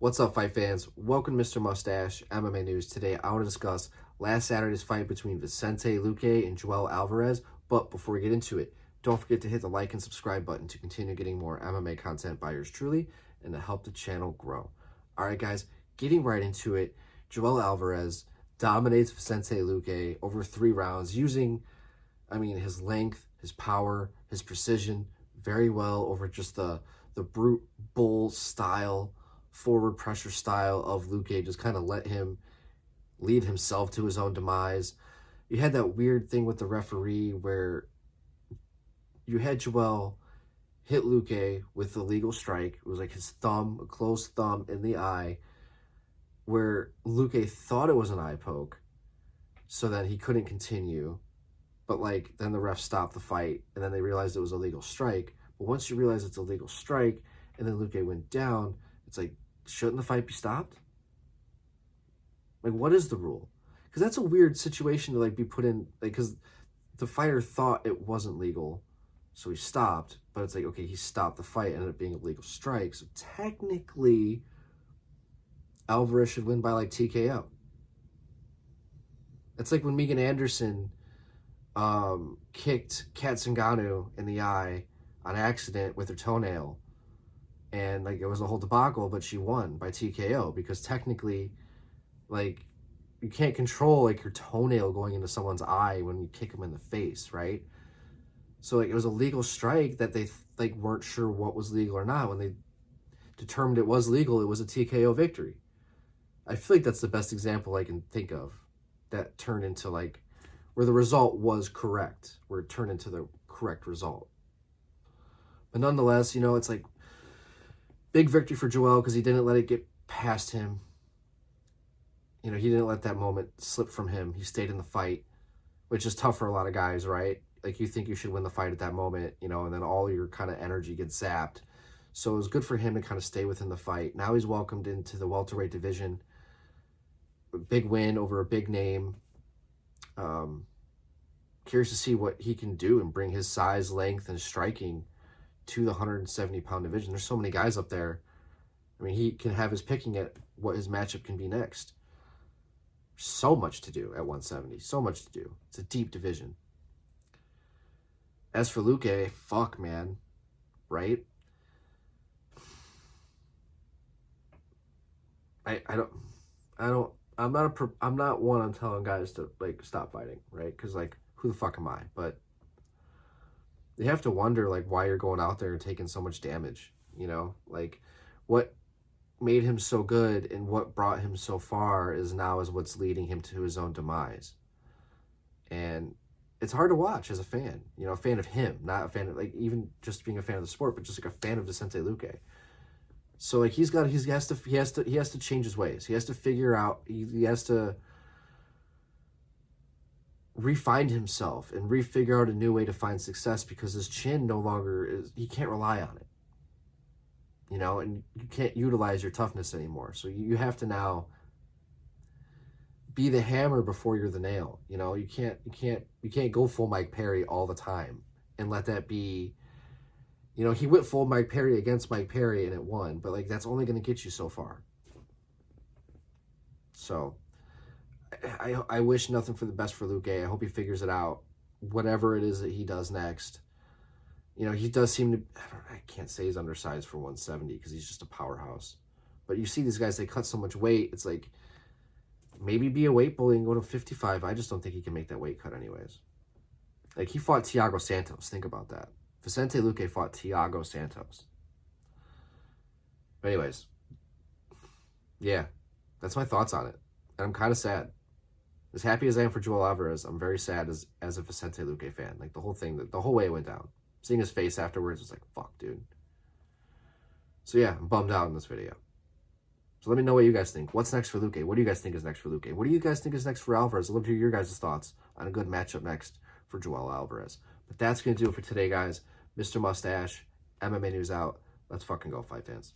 What's up, fight fans? Welcome to Mr. Mustache MMA News. Today, I want to discuss last Saturday's fight between Vicente Luque and Joel Alvarez. But before we get into it, don't forget to hit the like and subscribe button to continue getting more MMA content by yours truly and to help the channel grow. All right, guys, getting right into it, Joel Alvarez dominates Vicente Luque over 3 rounds using, his length, his power, his precision very well over just the brute bull style, forward pressure style of Luque. Just kind of let him lead himself to his own demise. You had that weird thing with the referee where you had Joel hit Luque with the legal strike. It was like his thumb, a closed thumb in the eye, where Luque thought it was an eye poke, so then he couldn't continue. But then the ref stopped the fight, and then they realized it was a legal strike. But once you realize it's a legal strike, and then Luque went down, it's like, shouldn't the fight be stopped? What is the rule? Because that's a weird situation to be put in, because the fighter thought it wasn't legal, so he stopped. But it's okay, he stopped the fight, ended up being a legal strike. So technically, Alvarez should win by TKO. It's like when Megan Anderson kicked Kat Zingano in the eye on accident with her toenail, and it was a whole debacle, but she won by TKO because technically, you can't control your toenail going into someone's eye when you kick them in the face, right? So it was a legal strike that they weren't sure what was legal or not. When they determined it was legal, it was a TKO victory. I feel that's the best example I can think of that turned into where the result was correct, where it turned into the correct result. But nonetheless, it's big victory for Joel because he didn't let it get past him. He didn't let that moment slip from him. He stayed in the fight, which is tough for a lot of guys, right? You think you should win the fight at that moment, and then all your kind of energy gets zapped. So it was good for him to kind of stay within the fight. Now he's welcomed into the welterweight division. A big win over a big name. Curious to see what he can do and bring his size, length, and striking to the 170-pound division. There's so many guys up there. He can have his picking at what his matchup can be next. So much to do at 170. So much to do. It's a deep division. As for Luque, fuck, man. Right? I'm not one on telling guys to stop fighting, right? Because who the fuck am I? But you have to wonder why you're going out there and taking so much damage. What made him so good and what brought him so far is what's leading him to his own demise. And it's hard to watch as a fan, a fan of him, not a fan of even just being a fan of the sport, but just a fan of Vicente Luque. So he has to change his ways. He has to figure out, he has to refine himself and refigure out a new way to find success, because his chin no longer is, he can't rely on it. And you can't utilize your toughness anymore. So you have to now be the hammer before you're the nail. You can't go full Mike Perry all the time and let that be. He went full Mike Perry against Mike Perry and it won, but that's only going to get you so far. So I wish nothing for the best for Luque. I hope he figures it out, whatever it is that he does next. He does seem to, I can't say he's undersized for 170 because he's just a powerhouse. But you see these guys, they cut so much weight. It's maybe be a weight bully and go to 55. I just don't think he can make that weight cut anyways. He fought Thiago Santos. Think about that. Vicente Luque fought Thiago Santos. But anyways, yeah, that's my thoughts on it. And I'm kind of sad. As happy as I am for Joel Alvarez, I'm very sad as a Vicente Luque fan. The whole thing, the whole way it went down. Seeing his face afterwards was fuck, dude. So yeah, I'm bummed out in this video. So let me know what you guys think. What's next for Luque? What do you guys think is next for Luque? What do you guys think is next for Alvarez? I'd love to hear your guys' thoughts on a good matchup next for Joel Alvarez. But that's going to do it for today, guys. Mr. Mustache, MMA News out. Let's fucking go, fight fans.